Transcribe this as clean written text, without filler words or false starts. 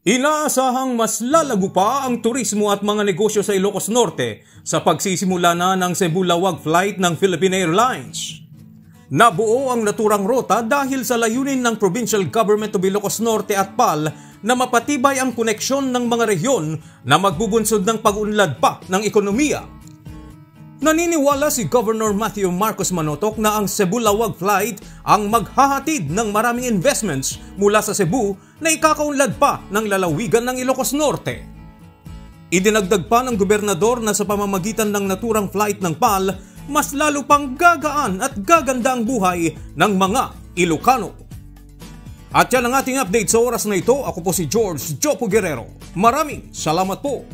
Inaasahang mas lalago pa ang turismo at mga negosyo sa Ilocos Norte sa pagsisimula na ng Cebu-Lawag flight ng Philippine Airlines. Nabuo ang naturang rota dahil sa layunin ng Provincial Government of Ilocos Norte at PAL na mapatibay ang koneksyon ng mga rehiyon na magbubunsod ng pag-unlad pa ng ekonomiya. Naniniwala si Governor Matthew Marcos Manotoc na ang Cebu-Lawag flight ang maghahatid ng maraming investments mula sa Cebu na ikakaunlad pa ng lalawigan ng Ilocos Norte. Idinagdag pa ng gobernador na sa pamamagitan ng naturang flight ng PAL, mas lalo pang gagaan at gaganda ang buhay ng mga Ilocano. At yan ang ating update sa oras na ito. Ako po si George Jopo Guerrero. Maraming salamat po.